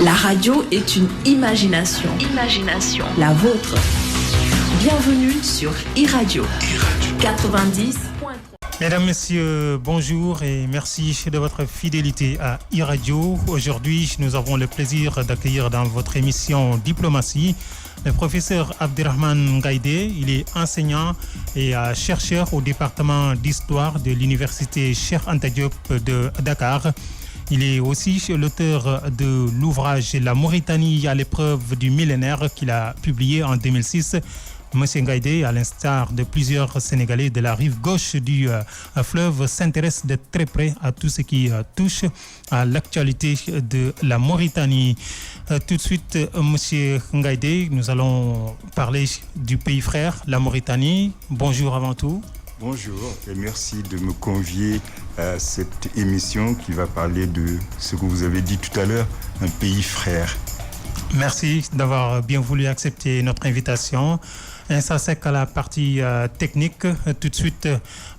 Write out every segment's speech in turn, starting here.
La radio est une imagination. Imagination. La vôtre. Bienvenue sur iRadio 90. Mesdames, Messieurs, bonjour et merci de votre fidélité à iRadio. Aujourd'hui, nous avons le plaisir d'accueillir dans votre émission Diplomatie le professeur Abderrahmane Gaïdé. Il est enseignant et chercheur au département d'histoire de l'université Cheikh Anta Diop de Dakar. Il est aussi l'auteur de l'ouvrage La Mauritanie à l'épreuve du millénaire qu'il a publié en 2006. Monsieur Gaïdé, à l'instar de plusieurs Sénégalais de la rive gauche du fleuve, s'intéresse de très près à tout ce qui touche à l'actualité de la Mauritanie. Tout de suite, Monsieur Gaïdé, nous allons parler du pays frère, la Mauritanie. Bonjour avant tout. Bonjour et merci de me convier à cette émission qui va parler de ce que vous avez dit tout à l'heure, un pays frère. Merci d'avoir bien voulu accepter notre invitation. Ça c'est qu'à la partie technique. Tout de suite,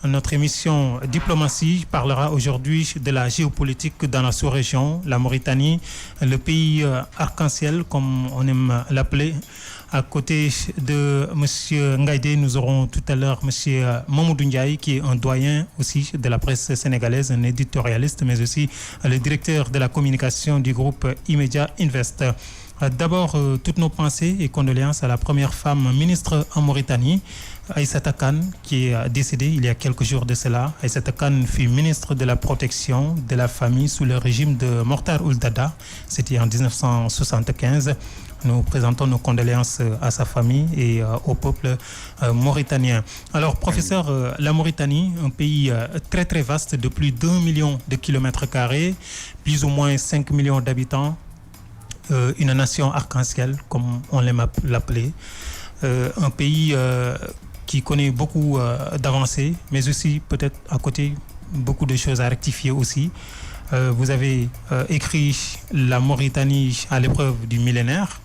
notre émission Diplomatie parlera aujourd'hui de la géopolitique dans la sous-région, la Mauritanie, le pays arc-en-ciel comme on aime l'appeler. À côté de M. Ngaïdé, nous aurons tout à l'heure M. Mamoudou Ndiaye, qui est un doyen aussi de la presse sénégalaise, un éditorialiste, mais aussi le directeur de la communication du groupe Immedia Invest. D'abord, toutes nos pensées et condoléances à la première femme ministre en Mauritanie, Aïssata Kane, qui est décédée il y a quelques jours de cela. Aïssata Kane fut ministre de la protection de la famille sous le régime de Mortar Ould Daddah. C'était en 1975. Nous présentons nos condoléances à sa famille et au peuple mauritanien. Alors, professeur, la Mauritanie, un pays très très vaste de plus d'1 million de kilomètres carrés, plus ou moins 5 millions d'habitants, une nation arc-en-ciel, comme on l'aime l'appeler, un pays qui connaît beaucoup d'avancées, mais aussi peut-être à côté beaucoup de choses à rectifier aussi. Vous avez écrit La Mauritanie à l'épreuve du millénaire,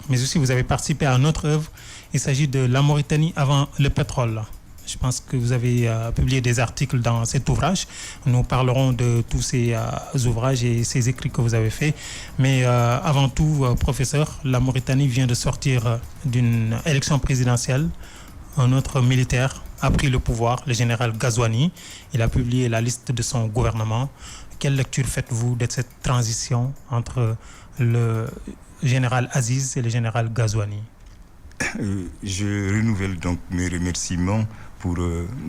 mais aussi vous avez participé à une autre œuvre. Il s'agit de La Mauritanie avant le pétrole. Je pense que vous avez publié des articles dans cet ouvrage. Nous parlerons de tous ces ouvrages et ces écrits que vous avez faits. Mais avant tout, professeur, la Mauritanie vient de sortir d'une élection présidentielle. Un autre militaire a pris le pouvoir, le général Ghazouani. Il a publié la liste de son gouvernement. Quelle lecture faites-vous de cette transition entre le général Aziz et le général Ghazouani? Je renouvelle donc mes remerciements pour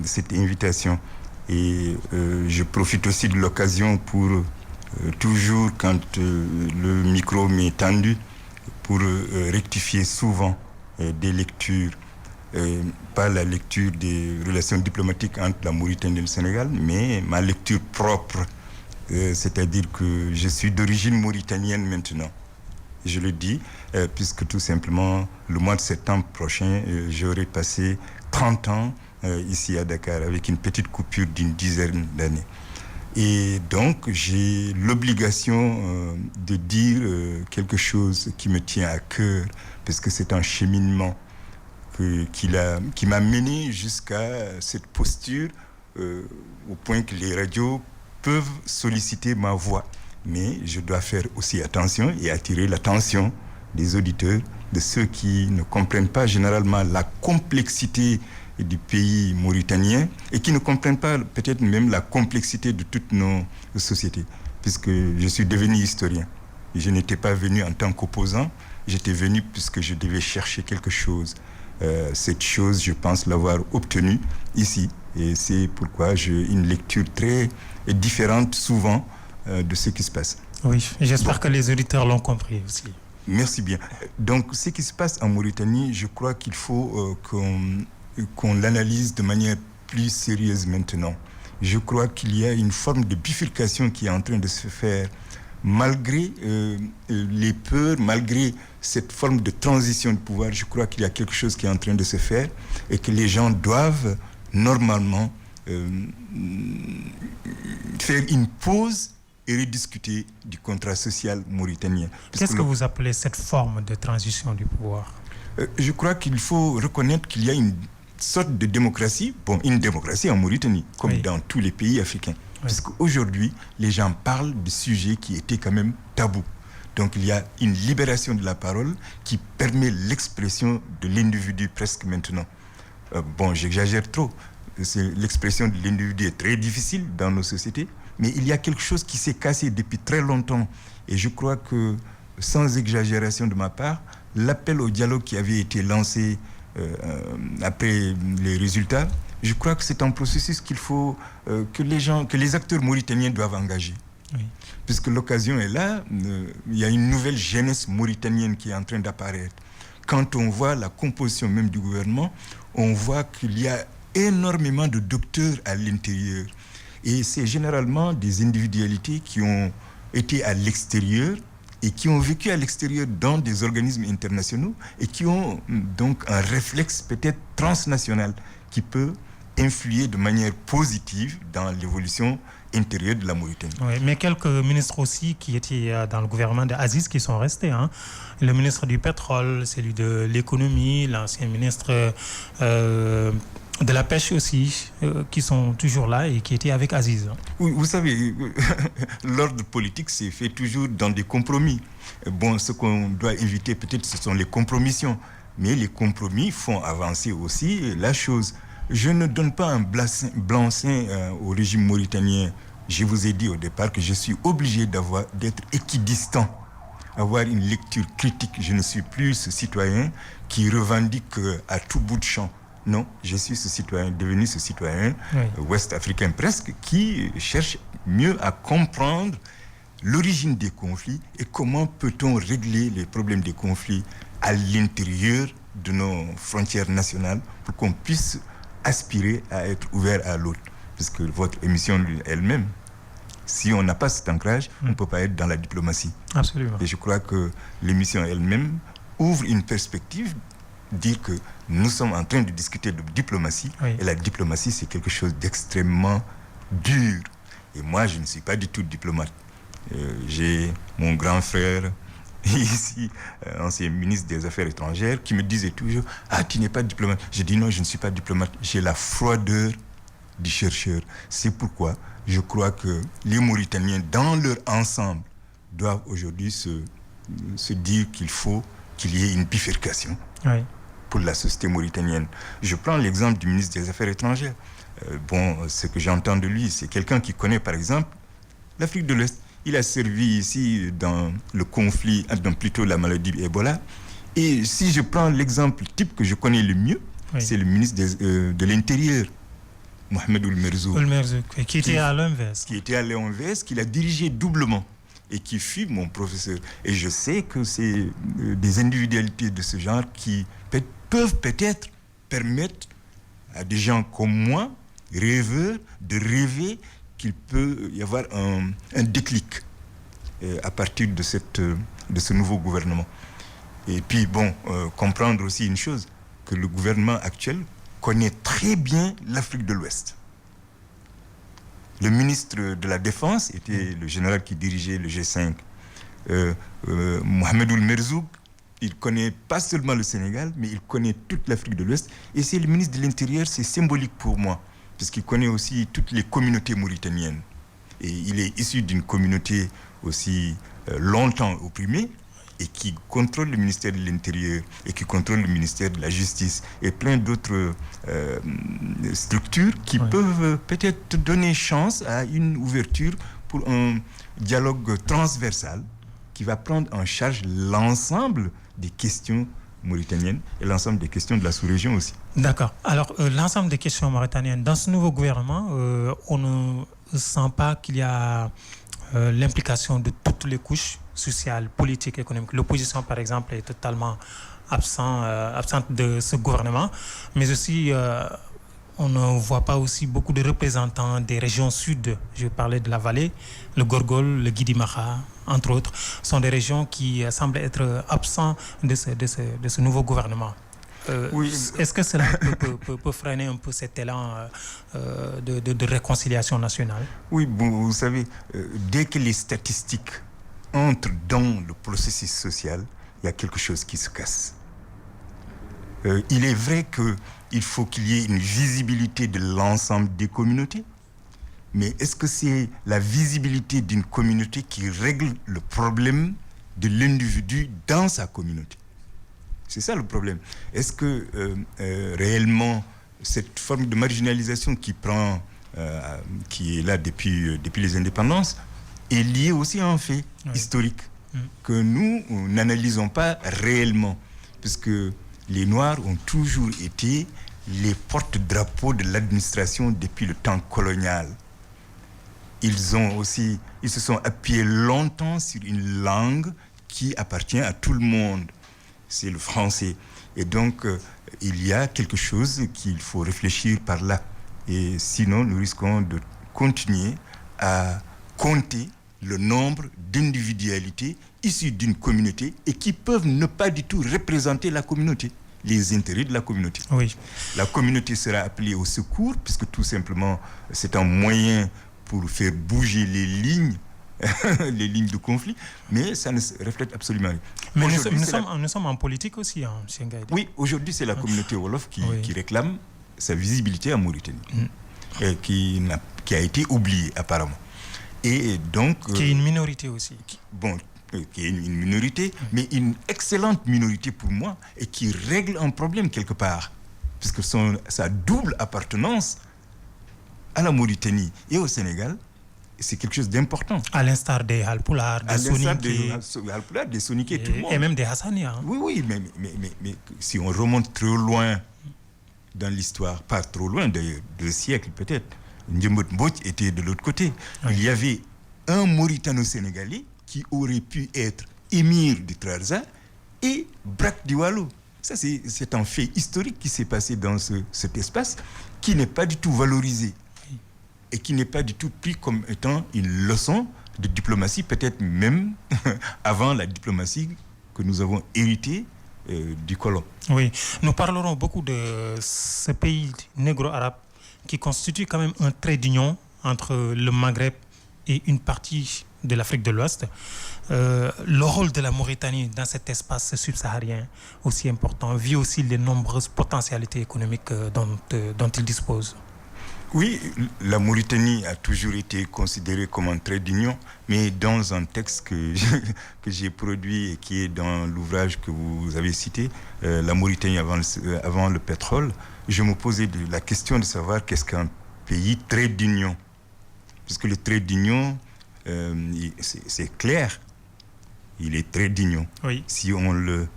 cette invitation et je profite aussi de l'occasion pour toujours quand le micro m'est tendu pour rectifier souvent des lectures, pas la lecture des relations diplomatiques entre la Mauritanie et le Sénégal, mais ma lecture propre, c'est-à-dire que je suis d'origine mauritanienne maintenant. Je le dis, puisque tout simplement, le mois de septembre prochain, j'aurai passé 30 ans ici à Dakar, avec une petite coupure d'une dizaine d'années. Et donc, j'ai l'obligation de dire quelque chose qui me tient à cœur, parce que c'est un cheminement qui m'a mené jusqu'à cette posture, au point que les radios peuvent solliciter ma voix. Mais je dois faire aussi attention et attirer l'attention des auditeurs, de ceux qui ne comprennent pas généralement la complexité du pays mauritanien et qui ne comprennent pas peut-être même la complexité de toutes nos sociétés, puisque je suis devenu historien. Je n'étais pas venu en tant qu'opposant, j'étais venu puisque je devais chercher quelque chose. Cette chose, je pense l'avoir obtenue ici. Et c'est pourquoi j'ai une lecture très différente souvent de ce qui se passe. Oui, j'espère que les auditeurs l'ont compris aussi. Merci bien. Donc, ce qui se passe en Mauritanie, je crois qu'il faut qu'on l'analyse de manière plus sérieuse maintenant. Je crois qu'il y a une forme de bifurcation qui est en train de se faire, malgré les peurs, malgré cette forme de transition de pouvoir. Je crois qu'il y a quelque chose qui est en train de se faire et que les gens doivent normalement faire une pause et rediscuter du contrat social mauritanien. Qu'est-ce que vous appelez cette forme de transition du pouvoir? Je crois qu'il faut reconnaître qu'il y a une sorte de démocratie, une démocratie en Mauritanie, comme dans tous les pays africains. Parce qu'aujourd'hui, les gens parlent de sujets qui étaient quand même tabous. Donc il y a une libération de la parole qui permet l'expression de l'individu presque maintenant. Bon, j'exagère trop. L'expression de l'individu est très difficile dans nos sociétés, mais il y a quelque chose qui s'est cassé depuis très longtemps. Et je crois que, sans exagération de ma part, l'appel au dialogue qui avait été lancé après les résultats, je crois que c'est un processus qu'il faut que les acteurs mauritaniens doivent engager. Oui. Puisque l'occasion est là, il y a une nouvelle jeunesse mauritanienne qui est en train d'apparaître. Quand on voit la composition même du gouvernement, on voit qu'il y a énormément de docteurs à l'intérieur. Et c'est généralement des individualités qui ont été à l'extérieur et qui ont vécu à l'extérieur dans des organismes internationaux et qui ont donc un réflexe peut-être transnational qui peut influer de manière positive dans l'évolution intérieure de la Mauritanie. Oui, mais quelques ministres aussi qui étaient dans le gouvernement d'Aziz qui sont restés. Hein. Le ministre du pétrole, celui de l'économie, l'ancien ministre de la pêche aussi, qui sont toujours là et qui étaient avec Aziz. Oui, vous savez, l'ordre politique s'est fait toujours dans des compromis. Bon, ce qu'on doit éviter peut-être, ce sont les compromissions. Mais les compromis font avancer aussi la chose. Je ne donne pas un blanc-seing au régime mauritanien. Je vous ai dit au départ que je suis obligé d'être équidistant, avoir une lecture critique. Je ne suis plus ce citoyen qui revendique à tout bout de champ. Non, je suis devenu ce citoyen ouest-africain presque, qui cherche mieux à comprendre l'origine des conflits et comment peut-on régler les problèmes des conflits à l'intérieur de nos frontières nationales pour qu'on puisse aspirer à être ouvert à l'autre. Puisque votre émission elle-même, si on n'a pas cet ancrage, on ne peut pas être dans la diplomatie. Absolument. Et je crois que l'émission elle-même ouvre une perspective, dire que nous sommes en train de discuter de diplomatie, et la diplomatie, c'est quelque chose d'extrêmement dur. Et moi, je ne suis pas du tout diplomate. J'ai mon grand frère, ici, ancien ministre des Affaires étrangères, qui me disait toujours « Ah, tu n'es pas diplomate ». Je dis « Non, je ne suis pas diplomate. J'ai la froideur du chercheur ». C'est pourquoi je crois que les Mauritaniens, dans leur ensemble, doivent aujourd'hui se dire qu'il faut qu'il y ait une bifurcation pour la société mauritanienne. Je prends l'exemple du ministre des Affaires étrangères. Ce que j'entends de lui, c'est quelqu'un qui connaît, par exemple, l'Afrique de l'Ouest. Il a servi ici dans le conflit, plutôt la maladie Ebola. Et si je prends l'exemple type que je connais le mieux, c'est le ministre de l'Intérieur, Mohamed Ould Merzouk. Qui était à l'OMVS. Qui était à l'OMVS, qu'il a dirigé doublement et qui fut mon professeur. Et je sais que c'est des individualités de ce genre qui peuvent peut-être permettre à des gens comme moi, rêveurs, de rêver qu'il peut y avoir un déclic à partir de ce nouveau gouvernement. Et puis, comprendre aussi une chose, que le gouvernement actuel connaît très bien l'Afrique de l'Ouest. Le ministre de la Défense était le général qui dirigeait le G5. Mohamed Ould Merzouk, il connaît pas seulement le Sénégal, mais il connaît toute l'Afrique de l'Ouest. Et c'est le ministre de l'Intérieur, c'est symbolique pour moi, puisqu'il connaît aussi toutes les communautés mauritaniennes. Et il est issu d'une communauté aussi longtemps opprimée, et qui contrôle le ministère de l'Intérieur, et qui contrôle le ministère de la Justice, et plein d'autres structures qui peuvent peut-être donner chance à une ouverture pour un dialogue transversal qui va prendre en charge l'ensemble des questions mauritaniennes et l'ensemble des questions de la sous-région aussi. D'accord. Alors, l'ensemble des questions mauritaniennes, dans ce nouveau gouvernement, on ne sent pas qu'il y a l'implication de toutes les couches sociales, politiques, économiques. L'opposition, par exemple, est totalement absente de ce gouvernement, mais aussi on ne voit pas aussi beaucoup de représentants des régions sud. Je parlais de la vallée, le Gorgol, le Guidi-Maha, entre autres, sont des régions qui semblent être absents de ce nouveau gouvernement. Est-ce que cela peut freiner un peu cet élan de réconciliation nationale? Oui, vous savez, dès que les statistiques entrent dans le processus social, il y a quelque chose qui se casse. Il est vrai qu'il faut qu'il y ait une visibilité de l'ensemble des communautés, mais est-ce que c'est la visibilité d'une communauté qui règle le problème de l'individu dans sa communauté. C'est ça le problème. Est-ce que réellement cette forme de marginalisation qui est là depuis les indépendances est liée aussi à un fait historique que nous n'analysons pas réellement, puisque les Noirs ont toujours été les porte-drapeaux de l'administration depuis le temps colonial. Ils se sont appuyés longtemps sur une langue qui appartient à tout le monde. C'est le français. Et donc, il y a quelque chose qu'il faut réfléchir par là. Et sinon, nous risquons de continuer à compter le nombre d'individualités issues d'une communauté et qui peuvent ne pas du tout représenter la communauté, les intérêts de la communauté. Oui. La communauté sera appelée au secours, puisque tout simplement, c'est un moyen pour faire bouger les lignes de conflit, mais ça ne se reflète absolument rien. Mais nous sommes en politique aussi, hein, M. Gaïdé. Oui, aujourd'hui, c'est la communauté Wolof qui réclame sa visibilité en Mauritanie, et qui a été oubliée apparemment. Et donc, qui est une minorité aussi. Qui est une minorité, mais une excellente minorité pour moi, et qui règle un problème quelque part, puisque sa double appartenance à la Mauritanie et au Sénégal, c'est quelque chose d'important. À l'instar des Halpulaar, des Soninké, et tout le monde. Et même des Hassania. Hein. Oui, mais si on remonte trop loin dans l'histoire, pas trop loin d'ailleurs, 2 siècles peut-être, Ndjemot Mbodj était de l'autre côté. Oui. Il y avait un Mauritano-Sénégalais qui aurait pu être émir du Trarza et Brak Diwalo. Ça, c'est un fait historique qui s'est passé dans cet espace qui n'est pas du tout valorisé et qui n'est pas du tout pris comme étant une leçon de diplomatie, peut-être même avant la diplomatie que nous avons héritée du colon. Oui, nous parlerons beaucoup de ce pays négro-arabe qui constitue quand même un trait d'union entre le Maghreb et une partie de l'Afrique de l'Ouest. Le rôle de la Mauritanie dans cet espace subsaharien aussi important, vu aussi les nombreuses potentialités économiques dont il dispose. Oui, la Mauritanie a toujours été considérée comme un trait d'union, mais dans un texte que j'ai produit et qui est dans l'ouvrage que vous avez cité, la Mauritanie avant le pétrole, je me posais la question de savoir qu'est-ce qu'un pays trait d'union. Puisque le trait d'union, c'est clair, il est trait d'union. Oui. Si on le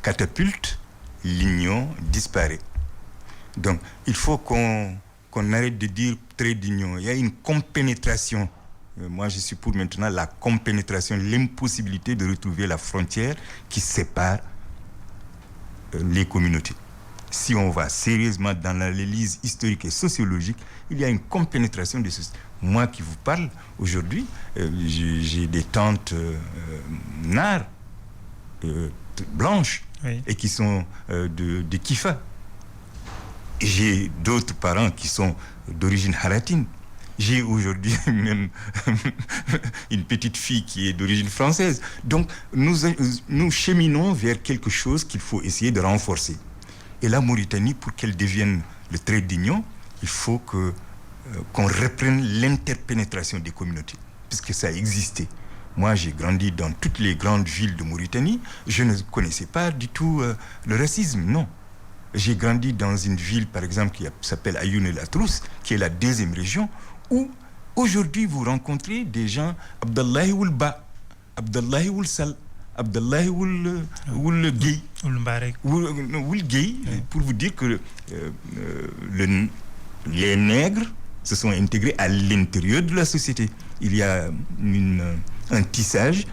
catapulte, l'union disparaît. Donc, il faut qu'on arrête de dire trait d'union. Il y a une compénétration. Moi, je suis pour maintenant la compénétration, l'impossibilité de retrouver la frontière qui sépare les communautés. Si on va sérieusement dans l'analyse historique et sociologique, il y a une compénétration de ceci. Moi qui vous parle aujourd'hui, j'ai des tantes nares, blanches, oui, et qui sont de Kifa. J'ai d'autres parents qui sont d'origine haratine. J'ai aujourd'hui même une petite fille qui est d'origine française. Donc, nous cheminons vers quelque chose qu'il faut essayer de renforcer. Et la Mauritanie, pour qu'elle devienne le trait d'union, il faut qu'on reprenne l'interpénétration des communautés, puisque ça existait. Moi, j'ai grandi dans toutes les grandes villes de Mauritanie. Je ne connaissais pas du tout le racisme, non. J'ai grandi dans une ville, par exemple, qui s'appelle Ayoun El Atrous, qui est la 2e région, où aujourd'hui vous rencontrez des gens, Abdallahi Oulba, Abdallahi Oulsal, Abdallahi Oul Gay, Oul Gay, pour vous dire que les nègres se sont intégrés à l'intérieur de la société. Il y a un tissage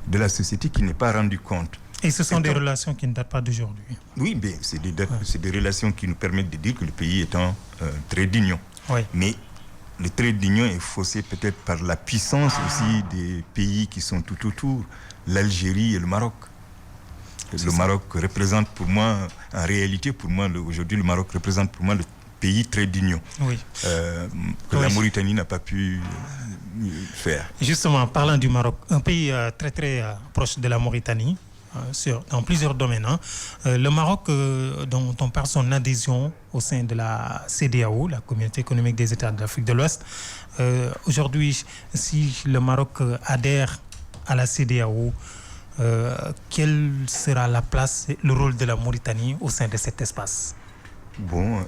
de la société qui n'est pas rendu compte. Et ce sont des relations qui ne datent pas d'aujourd'hui. Oui, mais c'est des relations qui nous permettent de dire que le pays est un trait d'union. Oui. Mais le trait d'union est faussé peut-être par la puissance aussi des pays qui sont tout autour, l'Algérie et le Maroc. Le Maroc représente pour moi, en réalité pour moi, aujourd'hui le Maroc représente pour moi le pays trait d'union, oui, que la Mauritanie n'a pas pu faire. Justement, parlant du Maroc, un pays très très proche de la Mauritanie, dans plusieurs domaines. Hein. Le Maroc, dont on parle son adhésion au sein de la CEDEAO, la Communauté économique des États de l'Afrique de l'Ouest. Aujourd'hui, si le Maroc adhère à la CEDEAO, quelle sera la place et le rôle de la Mauritanie au sein de cet espace? Bon,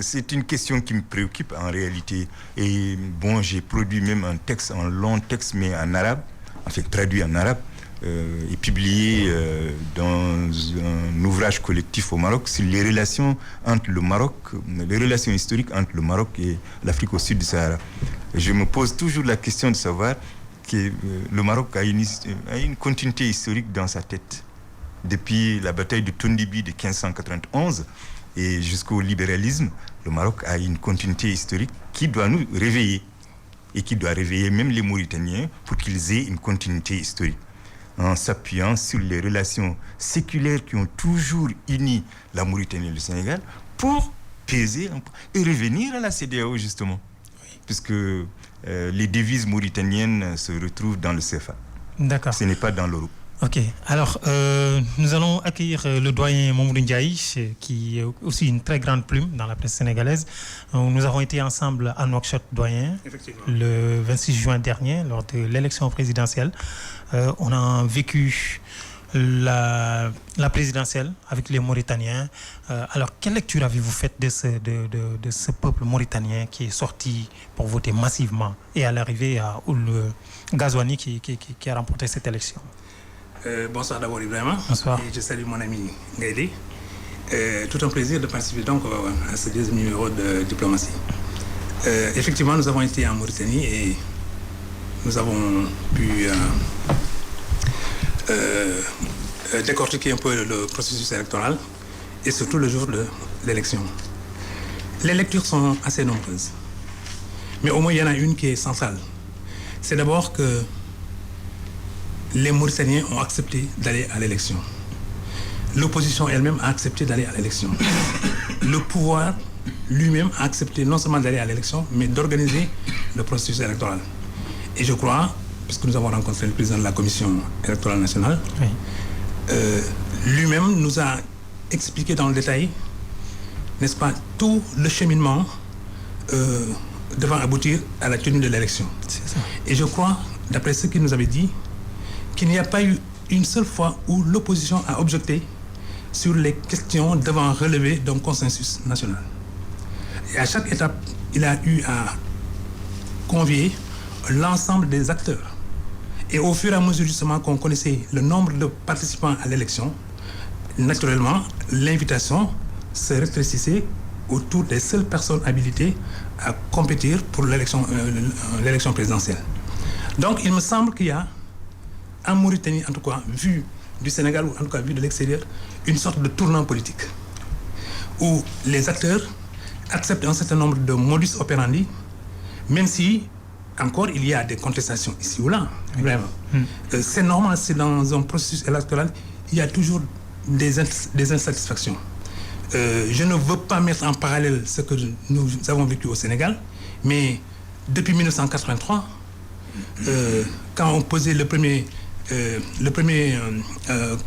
c'est une question qui me préoccupe en réalité. Et bon, j'ai produit même un texte, un long texte, mais en arabe, en fait traduit en arabe, et publié dans un ouvrage collectif au Maroc sur les relations entre le Maroc, les relations historiques entre le Maroc et l'Afrique au sud du Sahara. Je me pose toujours la question de savoir que le Maroc a une continuité historique dans sa tête. Depuis la bataille de Tondibi de 1591 et jusqu'au libéralisme, le Maroc a une continuité historique qui doit nous réveiller et qui doit réveiller même les Mauritaniens pour qu'ils aient une continuité historique en s'appuyant sur les relations séculaires qui ont toujours uni la Mauritanie et le Sénégal pour peser et revenir à la CEDEAO justement, puisque les devises mauritaniennes se retrouvent dans le CFA. D'accord. Ce n'est pas dans l'euro. Ok, alors nous allons accueillir le doyen Mamoudou Ndiaye, qui est aussi une très grande plume dans la presse sénégalaise. Nous avons été ensemble à Nouakchott, doyen, le 26 juin dernier, lors de l'élection présidentielle. On a vécu la présidentielle avec les Mauritaniens. Alors, quelle lecture avez-vous faite de ce peuple mauritanien qui est sorti pour voter massivement et à l'arrivée à Ould Ghazouani qui a remporté cette élection? Bonsoir d'abord Ibrahima. Bonsoir. Et je salue mon ami Gaïdé. Tout un plaisir de participer donc à ce deuxième numéro de diplomatie. Effectivement, nous avons été en Mauritanie et nous avons pu décortiquer un peu le processus électoral et surtout le jour de l'élection. Les lectures sont assez nombreuses, mais au moins il y en a une qui est centrale. C'est d'abord que les Mauritaniens ont accepté d'aller à l'élection. L'opposition elle-même a accepté d'aller à l'élection. Le pouvoir lui-même a accepté non seulement d'aller à l'élection, mais d'organiser le processus électoral. Et je crois, puisque nous avons rencontré le président de la Commission électorale nationale, lui-même nous a expliqué dans le détail, n'est-ce pas, tout le cheminement devant aboutir à la tenue de l'élection. Et je crois, d'après ce qu'il nous avait dit, qu'il n'y a pas eu une seule fois où l'opposition a objecté sur les questions devant relever d'un consensus national. Et à chaque étape, il a eu à convier l'ensemble des acteurs. Et au fur et à mesure justement qu'on connaissait le nombre de participants à l'élection, naturellement, l'invitation se rétrécissait autour des seules personnes habilitées à compétir pour l'élection présidentielle. Donc il me semble qu'il y a en Mauritanie, en tout cas, vu du Sénégal ou en tout cas vu de l'extérieur, une sorte de tournant politique où les acteurs acceptent un certain nombre de modus operandi, même si encore il y a des contestations ici ou là. Vraiment. C'est normal, c'est dans un processus électoral, il y a toujours des insatisfactions. Je ne veux pas mettre en parallèle ce que nous avons vécu au Sénégal, mais depuis 1983, quand on posait le premier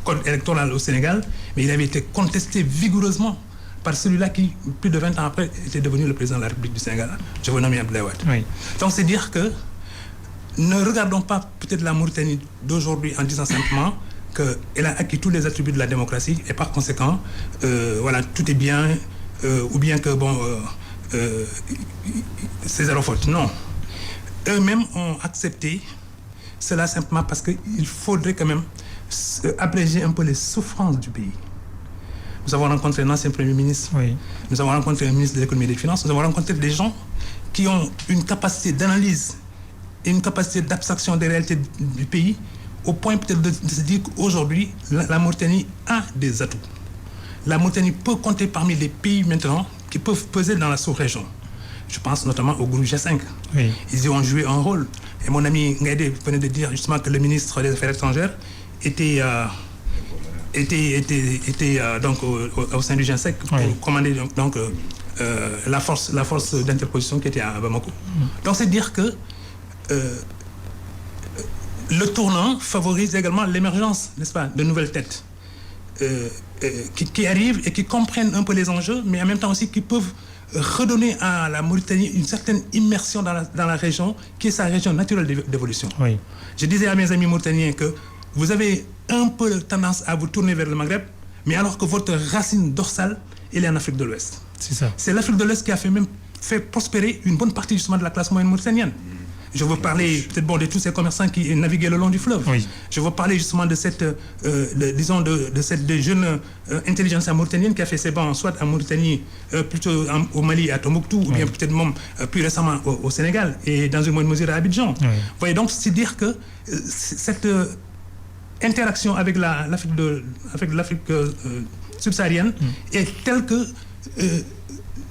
code électoral au Sénégal, mais il avait été contesté vigoureusement par celui-là qui, plus de 20 ans après, était devenu le président de la République du Sénégal, je vous nomme Abdoulaye Wade. Oui. Donc c'est dire que ne regardons pas peut-être la Mauritanie d'aujourd'hui en disant simplement qu'elle a acquis tous les attributs de la démocratie et par conséquent, voilà, tout est bien, ou bien que bon, c'est zéro faute. Non. Eux-mêmes ont accepté cela simplement parce qu'il faudrait quand même abréger un peu les souffrances du pays. Nous avons rencontré un ancien Premier ministre, nous avons rencontré un ministre de l'économie et des finances, nous avons rencontré des gens qui ont une capacité d'analyse et une capacité d'abstraction des réalités du pays au point peut-être de se dire qu'aujourd'hui, la Mauritanie a des atouts. La Mauritanie peut compter parmi les pays maintenant qui peuvent peser dans la sous-région. Je pense notamment au groupe G5. Oui. Ils y ont joué un rôle. Et mon ami Ngaïdé venait de dire justement que le ministre des Affaires étrangères était donc au sein du G5 pour commander donc, la force d'interposition qui était à Bamako. Donc c'est dire que le tournant favorise également l'émergence, n'est-ce pas, de nouvelles têtes qui arrivent et qui comprennent un peu les enjeux, mais en même temps aussi qui peuvent redonner à la Mauritanie une certaine immersion dans la région, qui est sa région naturelle d'évolution. Oui. Je disais à mes amis mauritaniens que vous avez un peu tendance à vous tourner vers le Maghreb, mais alors que votre racine dorsale, elle est en Afrique de l'Ouest. C'est ça. C'est l'Afrique de l'Ouest qui a fait prospérer une bonne partie justement de la classe moyenne mauritanienne. Je veux parler peut-être de tous ces commerçants qui naviguaient le long du fleuve. Oui. Je veux parler justement de cette, de cette jeune intelligentsia mauritanienne qui a fait ses bancs soit en Mauritanie, plutôt au Mali, à Tombouctou, ou bien peut-être même plus récemment au Sénégal et dans une moindre mesure à Abidjan. Vous voyez, donc c'est dire que cette interaction avec l'Afrique subsaharienne est telle que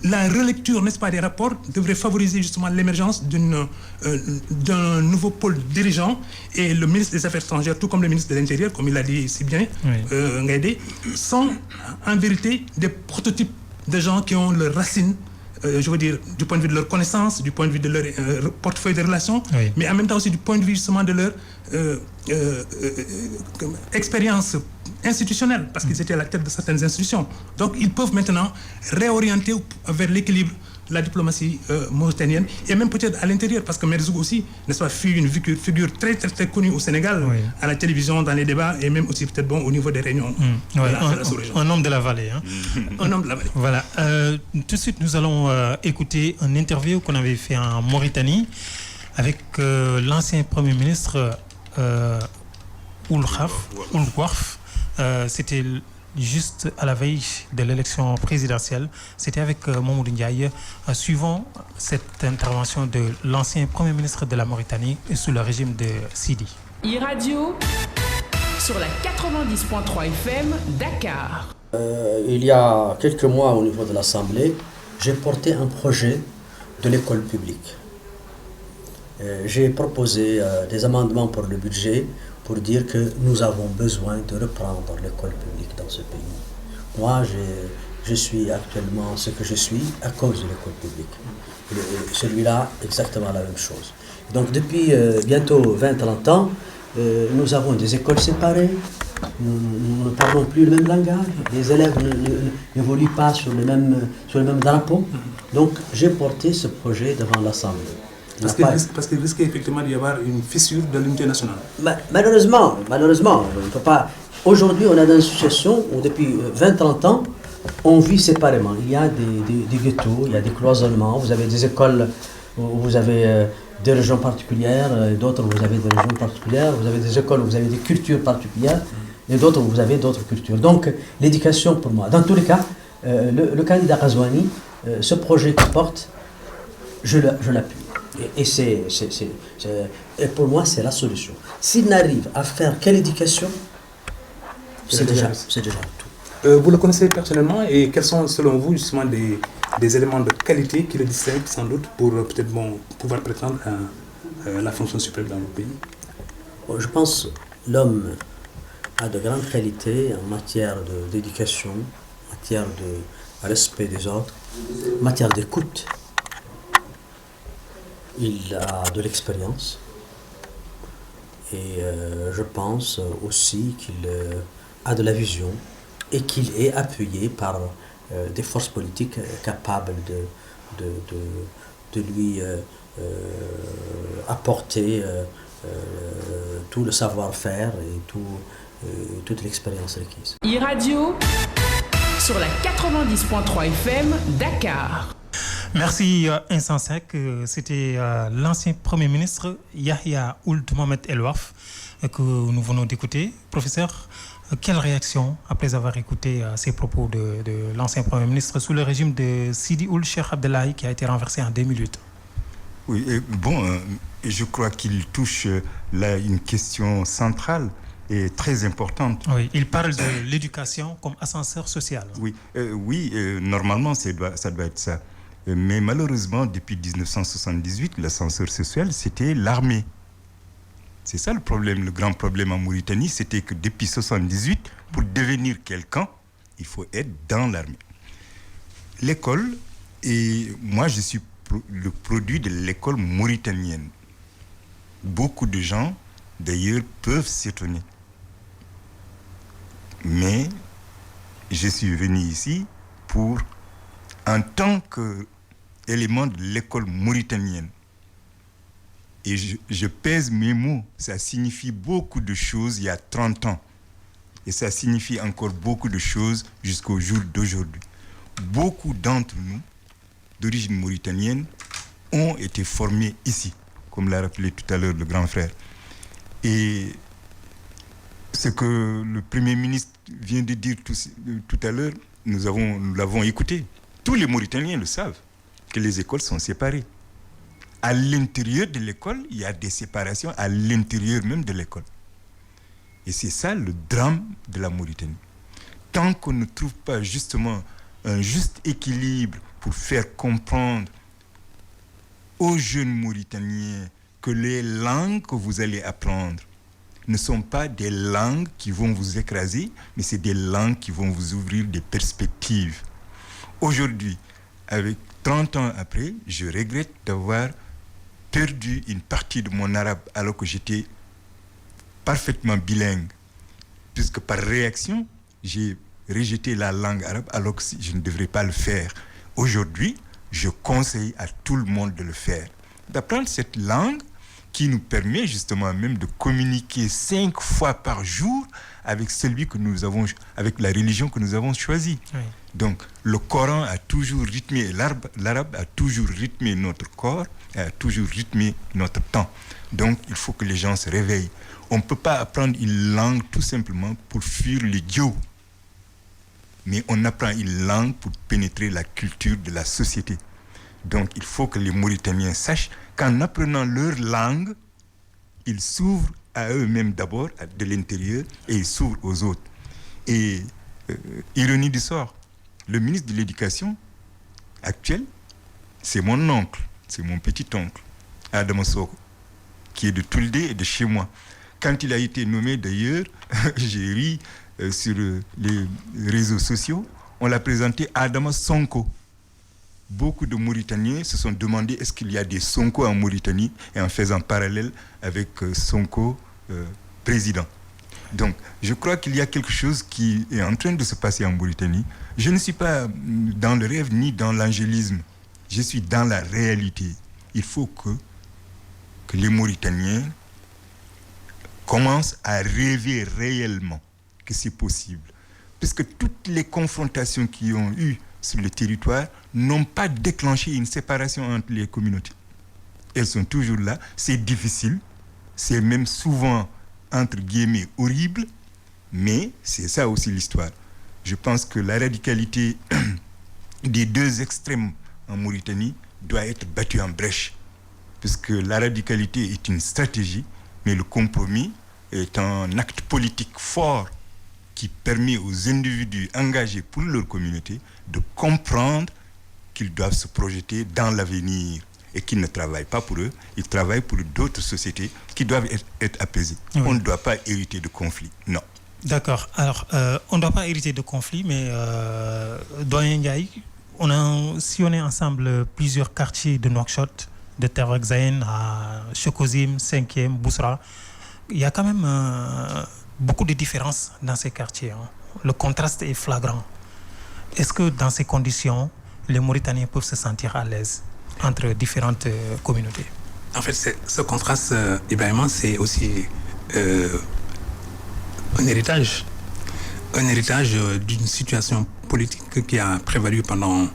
la relecture, n'est-ce pas, des rapports devrait favoriser justement l'émergence d'un nouveau pôle dirigeant, et le ministre des Affaires étrangères, tout comme le ministre de l'Intérieur, comme il l'a dit si bien, Ngaïdé, sont en vérité des prototypes de gens qui ont leurs racines, je veux dire, du point de vue de leur connaissance, du point de vue de leur portefeuille de relations, mais en même temps aussi du point de vue justement de leur expérience institutionnelle, parce qu'ils étaient à la tête de certaines institutions. Donc ils peuvent maintenant réorienter vers l'équilibre la diplomatie mauritanienne, et même peut-être à l'intérieur, parce que Merzoug aussi, n'est-ce pas, fut une figure très, très, très connue au Sénégal, à la télévision, dans les débats, et même aussi peut-être au niveau des réunions de la sous-région. Un homme de la vallée. Hein. Un homme de la vallée. Voilà. Tout de suite, nous allons écouter une interview qu'on avait fait en Mauritanie avec l'ancien Premier ministre Ould Gouarf. C'était juste à la veille de l'élection présidentielle. C'était avec Mamoudou Ndiaye, suivant cette intervention de l'ancien Premier ministre de la Mauritanie sous le régime de Sidi. E-Radio sur la 90.3 FM Dakar. Il y a quelques mois, au niveau de l'Assemblée, j'ai porté un projet de l'école publique. J'ai proposé des amendements pour le budget pour dire que nous avons besoin de reprendre l'école publique dans ce pays. Moi, je suis actuellement ce que je suis à cause de l'école publique. Et celui-là, exactement la même chose. Donc depuis bientôt 20-30 ans, nous avons des écoles séparées, nous ne parlons plus le même langage, les élèves n'évoluent pas sur le même drapeau. Donc j'ai porté ce projet devant l'Assemblée. Parce qu'il risquait effectivement d'y avoir une fissure de l'unité nationale. Malheureusement, on ne peut pas. Aujourd'hui, on est dans une situation où depuis 20-30 ans, on vit séparément. Il y a des ghettos, il y a des cloisonnements. Vous avez des écoles où vous avez des régions particulières, d'autres où vous avez des régions particulières. Vous avez des écoles où vous avez des cultures particulières, et d'autres où vous avez d'autres cultures. Donc, l'éducation pour moi. Dans tous les cas, le candidat Ghazouani, ce projet qu'il porte, je l'appuie. Et pour moi, c'est la solution. S'il n'arrive à faire quelle éducation, c'est déjà tout. Vous le connaissez personnellement, et quels sont selon vous justement des éléments de qualité qui le distinguent sans doute pour peut-être pouvoir prétendre à la fonction suprême dans le pays? Je pense que l'homme a de grandes qualités en matière d'éducation, en matière de respect des autres, en matière d'écoute. Il a de l'expérience et je pense aussi qu'il a de la vision et qu'il est appuyé par des forces politiques capables de lui apporter tout le savoir-faire et toute l'expérience requise. E-Radio sur la 90.3 FM Dakar. Merci Insensec. C'était l'ancien Premier ministre Yahya Ould Mohamed El Ouarf que nous venons d'écouter. Professeur, quelle réaction après avoir écouté ces propos de l'ancien Premier ministre sous le régime de Sidi Ould Cheikh Abdellahi qui a été renversé en 2008? Oui, je crois qu'il touche là une question centrale et très importante. Oui, il parle de l'éducation comme ascenseur social. Oui, normalement ça doit être ça. Mais malheureusement, depuis 1978, l'ascenseur social, c'était l'armée. C'est ça le problème, le grand problème en Mauritanie, c'était que depuis 1978, pour devenir quelqu'un, il faut être dans l'armée. L'école, et moi je suis le produit de l'école mauritanienne. Beaucoup de gens, d'ailleurs, peuvent s'étonner. Mais je suis venu ici pour en tant qu'élément de l'école mauritanienne, et je pèse mes mots, ça signifie beaucoup de choses il y a 30 ans. Et ça signifie encore beaucoup de choses jusqu'au jour d'aujourd'hui. Beaucoup d'entre nous, d'origine mauritanienne, ont été formés ici, comme l'a rappelé tout à l'heure le grand frère. Et ce que le Premier ministre vient de dire tout à l'heure, nous l'avons écouté. Tous les Mauritaniens le savent, que les écoles sont séparées. À l'intérieur de l'école, il y a des séparations à l'intérieur même de l'école. Et c'est ça le drame de la Mauritanie. Tant qu'on ne trouve pas justement un juste équilibre pour faire comprendre aux jeunes Mauritaniens que les langues que vous allez apprendre ne sont pas des langues qui vont vous écraser, mais c'est des langues qui vont vous ouvrir des perspectives. Aujourd'hui, avec 30 ans après, je regrette d'avoir perdu une partie de mon arabe alors que j'étais parfaitement bilingue, puisque par réaction, j'ai rejeté la langue arabe alors que je ne devrais pas le faire. Aujourd'hui, je conseille à tout le monde de le faire, d'apprendre cette langue qui nous permet justement même de communiquer 5 fois par jour avec avec la religion que nous avons choisie. Oui. Donc, le Coran a toujours rythmé, l'arabe a toujours rythmé notre corps, a toujours rythmé notre temps. Donc, il faut que les gens se réveillent. On ne peut pas apprendre une langue tout simplement pour fuir l'idiot. Mais on apprend une langue pour pénétrer la culture de la société. Donc, il faut que les Mauritaniens sachent qu'en apprenant leur langue, ils s'ouvrent à eux-mêmes d'abord, de l'intérieur, et ils s'ouvrent aux autres. Et, ironie du sort, le ministre de l'Éducation actuel, c'est mon oncle, c'est mon petit-oncle, Adama Soko, qui est de Tuldé et de chez moi. Quand il a été nommé, d'ailleurs, j'ai ri sur les réseaux sociaux, on l'a présenté Adama Sonko. Beaucoup de Mauritaniens se sont demandé est-ce qu'il y a des Sonko en Mauritanie, et en faisant parallèle avec Sonko, président. Donc, je crois qu'il y a quelque chose qui est en train de se passer en Mauritanie. Je ne suis pas dans le rêve ni dans l'angélisme. Je suis dans la réalité. Il faut que les Mauritaniens commencent à rêver réellement que c'est possible. Parce que toutes les confrontations qui ont eu sur le territoire n'ont pas déclenché une séparation entre les communautés. Elles sont toujours là. C'est difficile. C'est même souvent, entre guillemets, horrible. Mais c'est ça aussi l'histoire. Je pense que la radicalité des deux extrêmes en Mauritanie doit être battue en brèche. Puisque la radicalité est une stratégie, mais le compromis est un acte politique fort qui permet aux individus engagés pour leur communauté de comprendre qu'ils doivent se projeter dans l'avenir et qu'ils ne travaillent pas pour eux, ils travaillent pour d'autres sociétés qui doivent être apaisées. Oui. On ne doit pas hériter de conflits, non. D'accord. Alors, on ne doit pas hériter de conflits, mais Doyen Ndiaye, si on est ensemble plusieurs quartiers de Nouakchott, de Terwakzaïn à Chokozim, 5e, Boussra, il y a quand même beaucoup de différences dans ces quartiers. Hein. Le contraste est flagrant. Est-ce que dans ces conditions, les Mauritaniens peuvent se sentir à l'aise entre différentes communautés? En fait, ce contraste, évidemment, c'est aussi un héritage d'une situation politique qui a prévalu pendant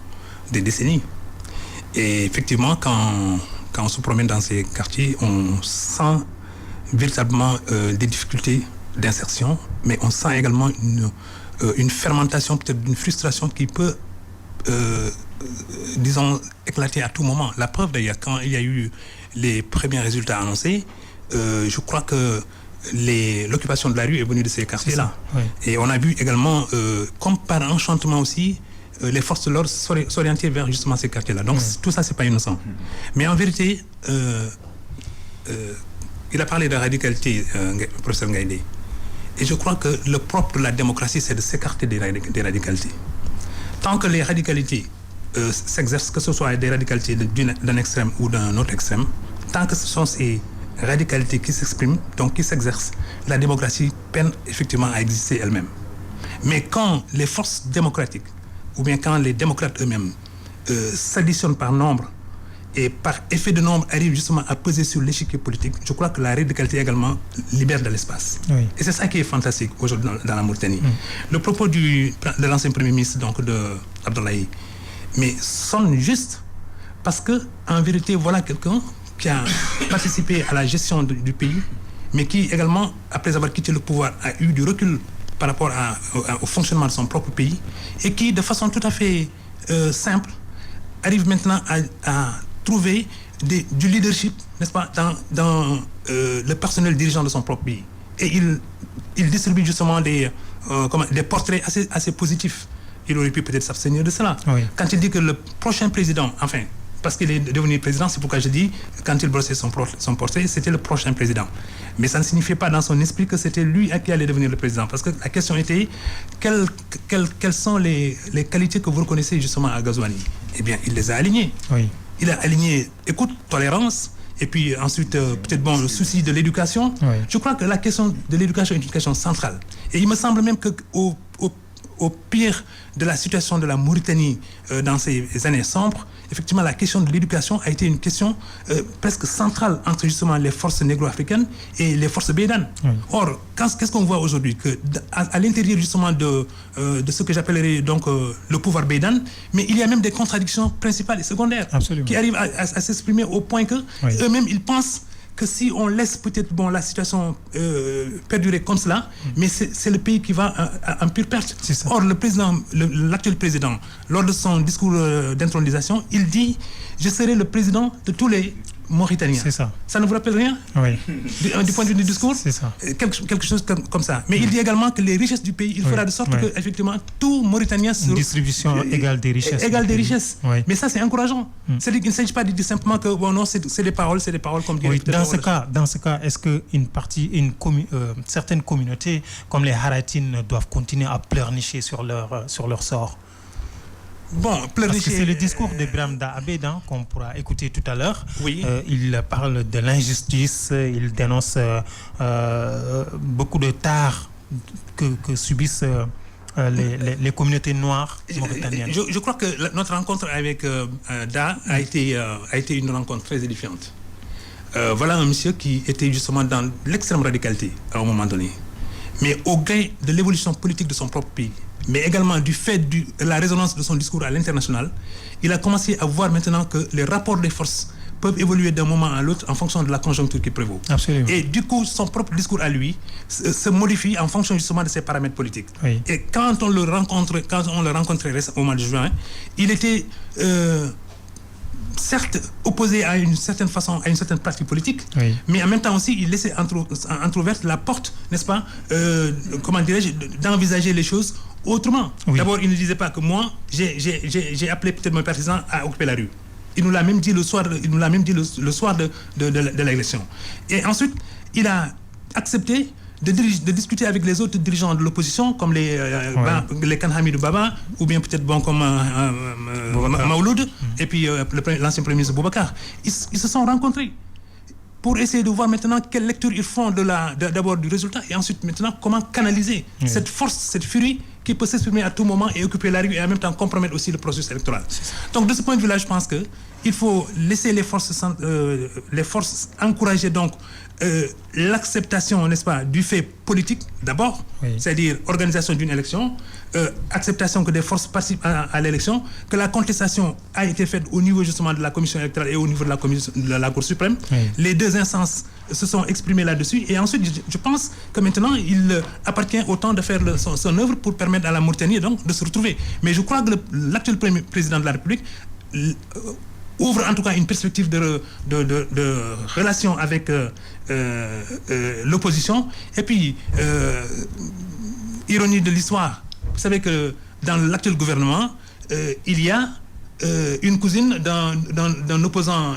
des décennies. Et effectivement, quand on se promène dans ces quartiers, on sent véritablement des difficultés d'insertion, mais on sent également une fermentation, peut-être une frustration qui peut, disons, éclater à tout moment. La preuve d'ailleurs, quand il y a eu les premiers résultats annoncés, je crois que l'occupation de la rue est venue de ces quartiers-là. Oui. Et on a vu également, comme par enchantement aussi, les forces de l'ordre s'orienter vers justement ces quartiers-là. Donc tout ça, c'est pas innocent. Mais en vérité, il a parlé de radicalité, professeur Ngaïdé. Et je crois que le propre de la démocratie, c'est de s'écarter des radicalités. Tant que les radicalités s'exercent, que ce soit des radicalités d'un extrême ou d'un autre extrême, tant que ce sont ces radicalités qui s'expriment, donc qui s'exercent, la démocratie peine effectivement à exister elle-même. Mais quand les forces démocratiques, ou bien quand les démocrates eux-mêmes s'additionnent par nombre et par effet de nombre arrivent justement à peser sur l'échiquier politique, je crois que la radicalité également libère de l'espace. Oui. Et c'est ça qui est fantastique aujourd'hui dans la Mauritanie. Le propos de l'ancien Premier ministre, donc de Abdoulaye, mais sonne juste parce que en vérité, voilà quelqu'un qui a participé à la gestion du pays, mais qui également, après avoir quitté le pouvoir, a eu du recul par rapport au fonctionnement de son propre pays et qui, de façon tout à fait simple, arrive maintenant à trouver du leadership, n'est-ce pas, dans le personnel dirigeant de son propre pays. Et il distribue justement des portraits assez positifs. Il aurait pu peut-être s'abstenir de cela. Oui. Quand il dit que le prochain président, enfin, parce qu'il est devenu président, c'est pourquoi je dis, quand il brossait son portrait, c'était le prochain président. Mais ça ne signifiait pas dans son esprit que c'était lui qui allait devenir le président. Parce que la question était, quelles sont les qualités que vous reconnaissez justement à Ghazouani? Eh bien, il les a alignées. Oui. Il a aligné écoute, tolérance, et puis ensuite, peut-être le souci de l'éducation. Oui. Je crois que la question de l'éducation est une question centrale. Et il me semble même qu'au pire de la situation de la Mauritanie dans ces années sombres, effectivement, la question de l'éducation a été une question presque centrale entre justement les forces négro-africaines et les forces bédanes. Oui. Or, qu'est-ce qu'on voit aujourd'hui? À l'intérieur justement de ce que j'appellerais donc le pouvoir bédane, mais il y a même des contradictions principales et secondaires. Absolument. Qui arrivent à s'exprimer au point que eux-mêmes, ils pensent que si on laisse peut-être la situation perdurer comme cela, mais c'est le pays qui va en pure perte. Or, l'actuel président, lors de son discours d'intronisation, il dit « Je serai le président de tous les Mauritaniens ». C'est ça. Ça ne vous rappelle rien? Oui. Du point de vue du discours? C'est ça. Quelque chose comme ça. Mais il dit également que les richesses du pays, il fera de sorte que, effectivement, tout Mauritanien... Une distribution égale des richesses. Égale des richesses. Oui. Mais ça, c'est encourageant. C'est-à-dire qu'il ne s'agit pas de dire simplement que, bon, non, c'est des paroles comme dirait... Oui, dans ce cas, est-ce qu'une certaines communautés, comme les Haratines, doivent continuer à pleurnicher sur leur sort? Bon, parce que c'est le discours de Birame Da Abed qu'on pourra écouter tout à l'heure. Oui. Il parle de l'injustice, il dénonce beaucoup de tares que subissent les communautés noires mauritaniennes. Je crois que notre rencontre avec Da a été une rencontre très édifiante. Voilà un monsieur qui était justement dans l'extrême radicalité à un moment donné, mais au gain de l'évolution politique de son propre pays, mais également du fait de la résonance de son discours à l'international, il a commencé à voir maintenant que les rapports des forces peuvent évoluer d'un moment à l'autre en fonction de la conjoncture qui prévaut. Absolument. Et du coup, son propre discours à lui se modifie en fonction justement de ses paramètres politiques. Oui. Et quand on le rencontrait au mois de juin, il était certes opposé à une certaine façon, à une certaine pratique politique, oui, mais en même temps aussi, il laissait entrouverte la porte, n'est-ce pas, comment dirais-je, d'envisager les choses autrement. Oui. D'abord, il ne disait pas que moi, j'ai appelé peut-être mon partisan à occuper la rue. Il nous l'a même dit le soir de l'élection. Et ensuite, il a accepté de discuter avec les autres dirigeants de l'opposition, comme les Kanhamidou Baba, ou bien peut-être comme Maouloud, et puis l'ancien Premier ministre Boubacar. Ils se sont rencontrés pour essayer de voir maintenant quelle lecture ils font d'abord du résultat, et ensuite maintenant comment canaliser cette force, cette furie qui peut s'exprimer à tout moment et occuper la rue et en même temps compromettre aussi le processus électoral. Donc de ce point de vue-là, je pense qu'il faut laisser les forces encourager donc l'acceptation, n'est-ce pas, du fait politique d'abord, oui, c'est-à-dire organisation d'une élection, acceptation que des forces participent à l'élection, que la contestation a été faite au niveau justement de la commission électorale et au niveau de la Cour suprême. Oui. Les deux instances se sont exprimées là-dessus, et ensuite je pense que maintenant il appartient au temps de faire son œuvre pour permettre à la Mauritanie donc de se retrouver. Mais je crois que l'actuel président de la République ouvre en tout cas une perspective de relation avec l'opposition. Et puis, ironie de l'histoire, vous savez que dans l'actuel gouvernement, il y a une cousine d'un opposant,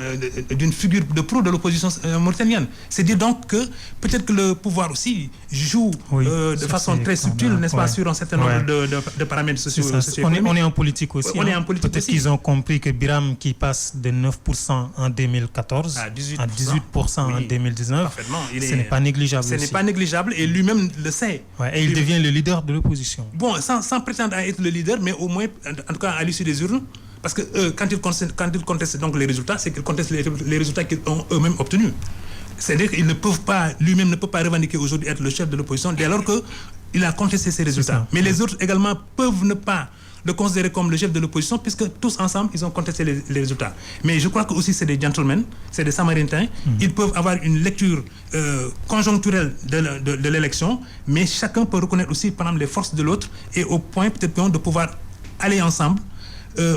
d'une figure de pro de l'opposition mauritanienne. C'est dire donc que peut-être que le pouvoir aussi joue de façon très subtile, n'est-ce pas, sur un certain nombre de paramètres sociaux. On est en politique aussi. Peut-être qu'ils ont compris que Birame, qui passe de 9% en 2014 à 18% en 2019, ce n'est pas négligeable. Ce n'est pas négligeable, et lui-même le sait. Et il devient le leader de l'opposition. Bon, sans prétendre à être le leader, mais au moins, en tout cas à l'issue des urnes, Parce que quand ils contestent donc les résultats, c'est qu'ils contestent les résultats qu'ils ont eux-mêmes obtenus. C'est-à-dire qu'ils ne peuvent pas, lui-même ne peut pas revendiquer aujourd'hui être le chef de l'opposition dès lors qu'il a contesté ces résultats. Mais les autres également peuvent ne pas le considérer comme le chef de l'opposition puisque tous ensemble, ils ont contesté les résultats. Mais je crois que aussi c'est des gentlemen, c'est des samaritains. Ils peuvent avoir une lecture conjoncturelle de l'élection, mais chacun peut reconnaître aussi, par exemple, les forces de l'autre et au point peut-être de pouvoir aller ensemble,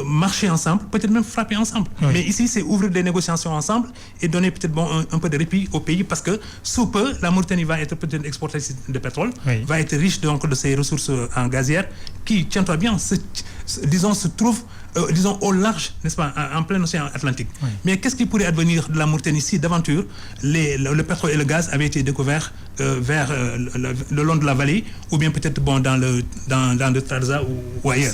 marcher ensemble, peut-être même frapper ensemble. Oui. Mais ici, c'est ouvrir des négociations ensemble et donner peut-être un peu de répit au pays parce que sous peu, la Mauritanie va être peut-être exportatrice de pétrole, va être riche donc de ses ressources en gazières qui, tiens-toi bien, se trouve au large, n'est-ce pas, en plein océan Atlantique. Oui. Mais qu'est-ce qui pourrait advenir de la Mauritanie si d'aventure le pétrole et le gaz avaient été découverts vers le long de la vallée ou bien peut-être dans le Trarza ou ailleurs.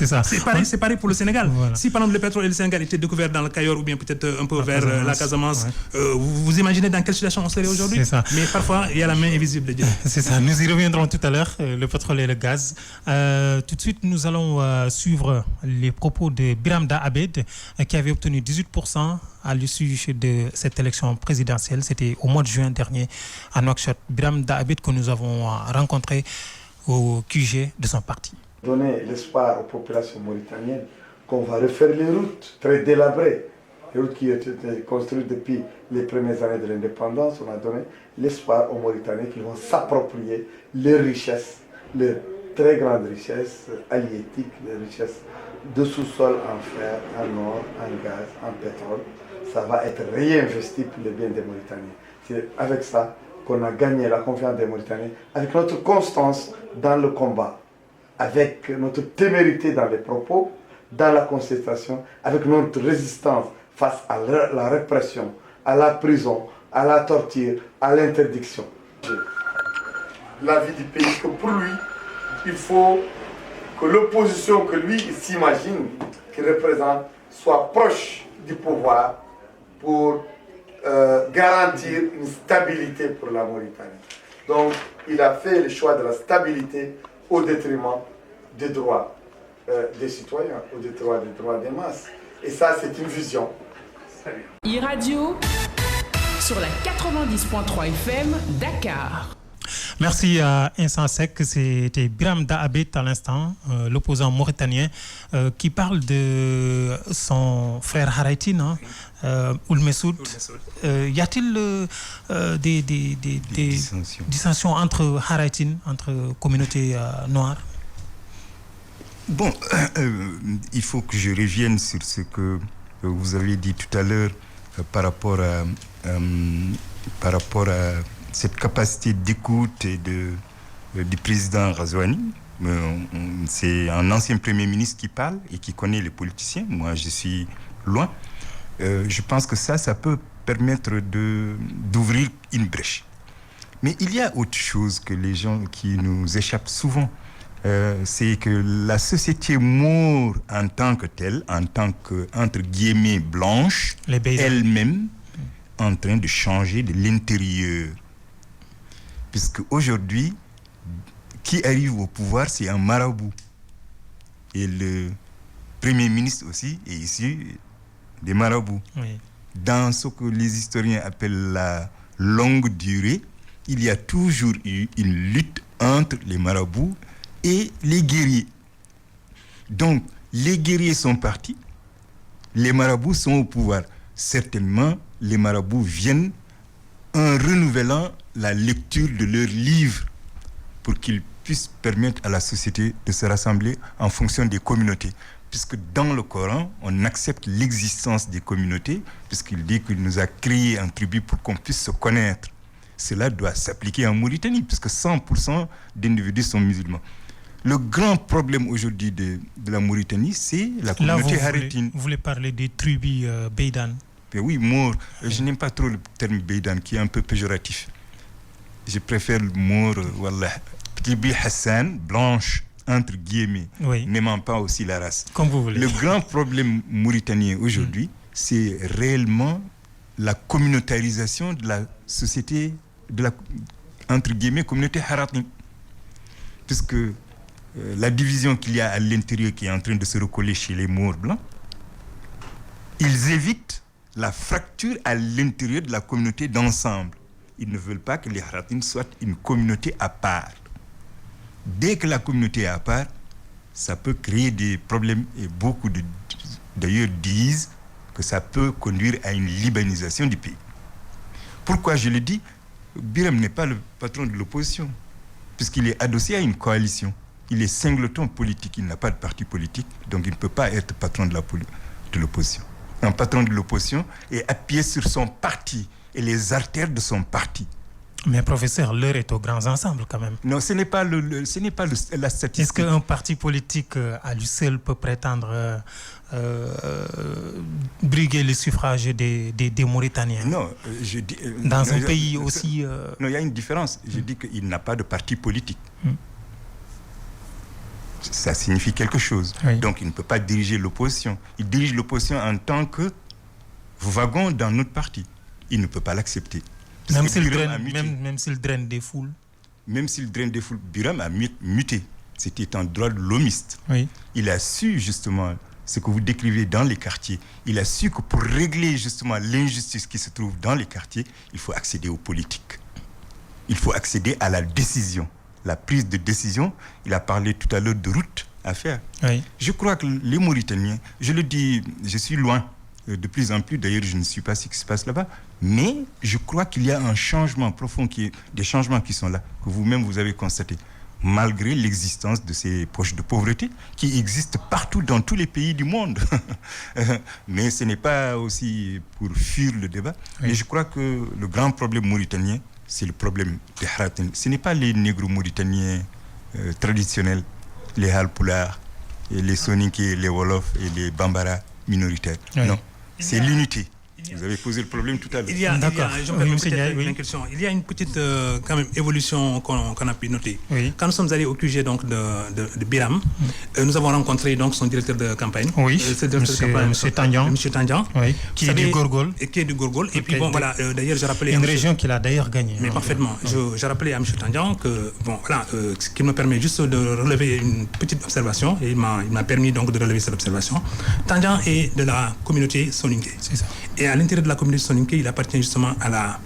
C'est pareil pour le Sénégal. Voilà. Si par exemple le pétrole et le Sénégal étaient découverts dans le Cayor ou bien peut-être un peu vers la Casamance, vous imaginez dans quelle situation on serait aujourd'hui? Mais parfois il y a la main invisible de Dieu. C'est ça, nous y reviendrons tout à l'heure, le pétrole et le gaz. Tout de suite nous allons suivre les propos de Biram Da Abed qui avait obtenu 18% à l'issue de cette élection présidentielle. C'était au mois de juin dernier à Nouakchott. Biram Da Abed que nous avons rencontré au QG de son parti. Donner l'espoir aux populations mauritaniennes qu'on va refaire les routes très délabrées, les routes qui ont été construites depuis les premières années de l'indépendance. On a donné l'espoir aux Mauritaniens qu'ils vont s'approprier leurs richesses, leurs très grandes richesses halieutiques, les richesses de sous-sol en fer, en or, en gaz, en pétrole. Ça va être réinvesti pour le bien des Mauritaniens. C'est avec ça qu'on a gagné la confiance des Mauritaniens, avec notre constance dans le combat, avec notre témérité dans les propos, dans la contestation, avec notre résistance face à la répression, à la prison, à la torture, à l'interdiction. La vie du pays, que pour lui, il faut que l'opposition que lui s'imagine qu'il représente soit proche du pouvoir pour garantir une stabilité pour la Mauritanie. Donc, il a fait le choix de la stabilité au détriment des droits des citoyens, au détriment des droits des masses. Et ça, c'est une vision. iRadio sur la 90.3 FM Dakar. Merci à Insensec, c'était Biram Da Abed à l'instant, l'opposant mauritanien, qui parle de son frère Haraïtine, Ould Messoud. Y a-t-il des dissensions entre Haraïtine, entre communautés noires? Bon, il faut que je revienne sur ce que vous avez dit tout à l'heure par rapport à cette capacité d'écoute du président Ghazouani. C'est un ancien Premier ministre qui parle et qui connaît les politiciens. Moi, je suis loin. Je pense que ça peut permettre d'ouvrir une brèche. Mais il y a autre chose que les gens qui nous échappent souvent. C'est que la société maure en tant que telle, en tant que, entre guillemets, blanche, elle-même, en train de changer de l'intérieur. Puisque aujourd'hui, qui arrive au pouvoir, c'est un marabout. Et le Premier ministre aussi est issu des marabouts. Oui. Dans ce que les historiens appellent la longue durée, il y a toujours eu une lutte entre les marabouts et les guerriers. Donc, les guerriers sont partis, les marabouts sont au pouvoir. Certainement, les marabouts viennent en renouvelant la lecture de leurs livres pour qu'ils puissent permettre à la société de se rassembler en fonction des communautés. Puisque dans le Coran, on accepte l'existence des communautés, puisqu'il dit qu'il nous a créés en tribu pour qu'on puisse se connaître. Cela doit s'appliquer en Mauritanie, puisque 100% d'individus sont musulmans. Le grand problème aujourd'hui de la Mauritanie, c'est la communauté haritine. Vous voulez parler des tribus Beydan? Oui, Maure. Je n'aime pas trop le terme Beydan, qui est un peu péjoratif. Je préfère le Maure, voilà. Tribu Hassan, blanche, entre guillemets, n'aimant pas aussi la race. Comme vous voulez. Le grand problème mauritanien aujourd'hui, c'est réellement la communautarisation de la société, de la, entre guillemets, communauté haratine. Puisque la division qu'il y a à l'intérieur qui est en train de se recoller chez les Maures blancs, Ils évitent la fracture à l'intérieur de la communauté d'ensemble. Ils ne veulent pas que les Haratines soient une communauté à part. Dès que la communauté est à part, ça peut créer des problèmes et beaucoup d'ailleurs disent que ça peut conduire à une libanisation du pays. Pourquoi je le dis? Biram n'est pas le patron de l'opposition, puisqu'il est adossé à une coalition. Il est singleton politique, il n'a pas de parti politique, donc il ne peut pas être patron de l'opposition. Un patron de l'opposition est appuyé sur son parti et les artères de son parti. Mais professeur, l'heure est aux grands ensembles quand même. Non, ce n'est pas la statistique. Est-ce qu'un parti politique à lui seul peut prétendre briguer le suffrage des Mauritaniens? Non, je dis... Dans un pays aussi... Non, il y a une différence. Je dis qu'il n'a pas de parti politique. Ça signifie quelque chose. Oui. Donc, il ne peut pas diriger l'opposition. Il dirige l'opposition en tant que wagon dans notre parti. Il ne peut pas l'accepter. Même s'il draine des foules. Même s'il draine des foules, Biram a muté. C'était un droit de l'homiste. Oui. Il a su justement ce que vous décrivez dans les quartiers. Il a su que pour régler justement l'injustice qui se trouve dans les quartiers, il faut accéder aux politiques. Il faut accéder à la décision. La prise de décision, il a parlé tout à l'heure de route à faire. Oui. Je crois que les Mauritaniens, je le dis, je suis loin de plus en plus, d'ailleurs je ne suis pas ce qui se passe là-bas, mais je crois qu'il y a un changement profond, des changements qui sont là, que vous-même vous avez constaté, malgré l'existence de ces poches de pauvreté qui existent partout dans tous les pays du monde. Mais ce n'est pas aussi pour fuir le débat, oui. Mais je crois que le grand problème mauritanien, c'est le problème des Haratines. Ce n'est pas les négros mauritaniens traditionnels, les Halpulaar, les Soninké, les Wolof et les Bambara minoritaires. Oui. Non, c'est l'unité. Vous avez posé le problème tout à l'heure. Il y a une petite quand même évolution qu'on a pu noter. Oui. Quand nous sommes allés au QG donc de Biram, nous avons rencontré donc son directeur de campagne. Oui. Monsieur Tandian. Monsieur Tandian. Oui. Qui est du Gorgol. Qui est du Gorgol. Et puis bon voilà, d'ailleurs j'ai rappelé. Une région qu'il a d'ailleurs gagnée. Mais parfaitement. J'ai rappelé à Monsieur Tandian que bon voilà, ce qui me permet juste de relever une petite observation. Et il m'a permis donc de relever cette observation. Tandian est de la communauté Soninké. C'est ça. Et à l'intérieur de la communauté Soninké, il appartient justement à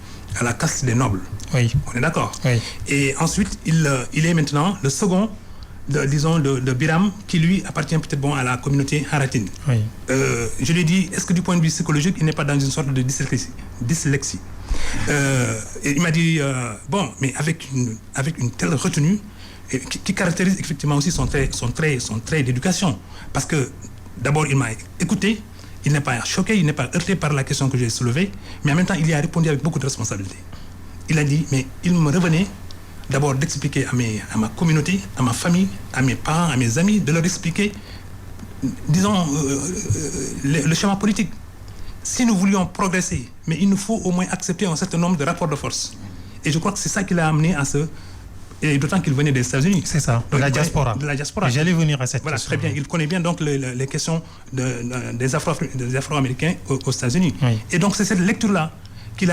la caste des nobles. Oui. On est d'accord. Oui. Et ensuite, il est maintenant le second, de Biram, qui lui appartient peut-être bon à la communauté Haratine. Oui. Je lui ai dit, est-ce que du point de vue psychologique, il n'est pas dans une sorte de dyslexie et il m'a dit, bon, mais avec une telle retenue, qui caractérise effectivement aussi son trait d'éducation. Parce que d'abord, il m'a écouté. Il n'est pas choqué, il n'est pas heurté par la question que j'ai soulevée, mais en même temps, il y a répondu avec beaucoup de responsabilité. Il a dit, mais il me revenait d'abord d'expliquer à ma communauté, à ma famille, à mes parents, à mes amis, de leur expliquer, disons, le schéma politique. Si nous voulions progresser, mais il nous faut au moins accepter un certain nombre de rapports de force. Et je crois que c'est ça qui l'a amené à ce... Et d'autant qu'il venait des États-Unis. C'est ça, de la diaspora. De la diaspora. J'allais venir à cette question. Très bien. Il connaît bien donc les questions des Afro-Américains aux États-Unis. Oui. Et donc c'est cette lecture-là qui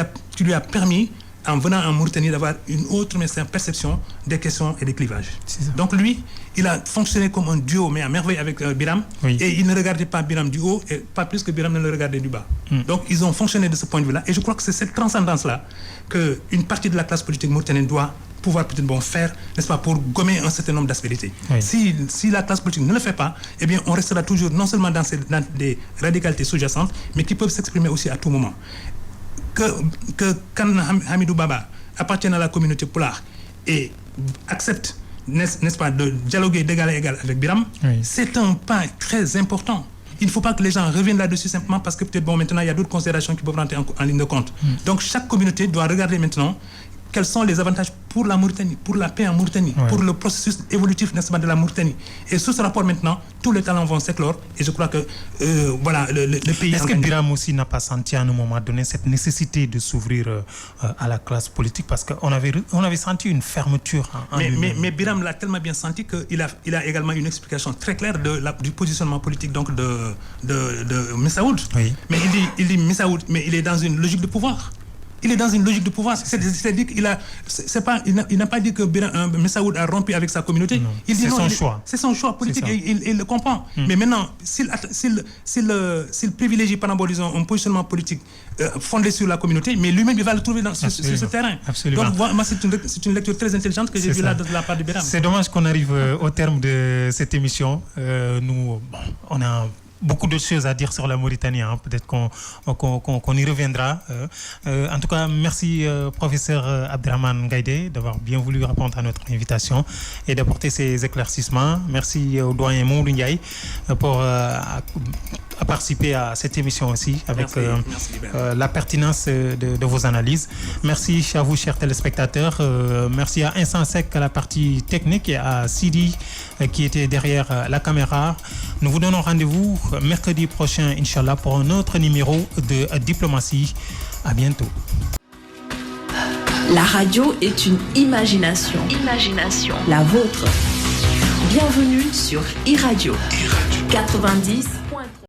lui a permis, en venant en Mauritanie, d'avoir une autre perception des questions et des clivages. Donc lui, il a fonctionné comme un duo, mais à merveille avec Biram. Oui. Et il ne regardait pas Biram du haut, et pas plus que Biram ne le regardait du bas. Donc ils ont fonctionné de ce point de vue-là. Et je crois que c'est cette transcendance-là qu'une partie de la classe politique mauritanienne doit pouvoir peut-être faire, n'est-ce pas, pour gommer un certain nombre d'aspérités. Oui. Si la classe politique ne le fait pas, eh bien, on restera toujours non seulement dans des radicalités sous-jacentes, mais qui peuvent s'exprimer aussi à tout moment. Quand Hamidou Baba appartient à la communauté Pulaar et accepte, n'est-ce pas, de dialoguer d'égal à égal avec Biram, oui. C'est un pas très important. Il ne faut pas que les gens reviennent là-dessus simplement parce que peut-être maintenant il y a d'autres considérations qui peuvent rentrer en ligne de compte. Donc chaque communauté doit regarder maintenant quels sont les avantages pour la Mauritanie, pour la paix en Mauritanie, ouais. Pour le processus évolutif, n'est-ce pas, de la Mauritanie. Et sous ce rapport maintenant, tous les talents vont s'éclore. Et je crois que voilà, le pays... Est-ce que Biram aussi n'a pas senti à un moment donné cette nécessité de s'ouvrir à la classe politique? Parce qu'on avait senti une fermeture en mais Biram l'a tellement bien senti qu'il a également une explication très claire du positionnement politique donc de Messaoud. Oui. Mais il dit Messaoud, mais il est dans une logique de pouvoir. il est dans une logique de pouvoir. C'est-à-dire qu'il n'a pas dit que Messaoud a rompu avec sa communauté. Il dit c'est son choix. C'est son choix politique et il le comprend. Mais maintenant, s'il privilégie, par exemple, disons, un positionnement politique fondé sur la communauté, mais lui-même, il va le trouver sur ce terrain. Absolument. Donc, moi, c'est une lecture très intelligente que j'ai vue là de la part de Biram. C'est dommage qu'on arrive au terme de cette émission. Nous, on a beaucoup de choses à dire sur la Mauritanie. Peut-être qu'on y reviendra. En tout cas, merci professeur Abderrahmane Gaïdé d'avoir bien voulu répondre à notre invitation et d'apporter ces éclaircissements. Merci au doyen Mourou Ndiaye pour participer à cette émission aussi avec la pertinence de vos analyses. Merci à vous, chers téléspectateurs. Merci à Insensec à la partie technique et à Sidi qui était derrière la caméra. Nous vous donnons rendez-vous mercredi prochain, Inch'Allah, pour un autre numéro de Diplomatie. À bientôt. La radio est une imagination. La vôtre. Bienvenue sur iRadio 90.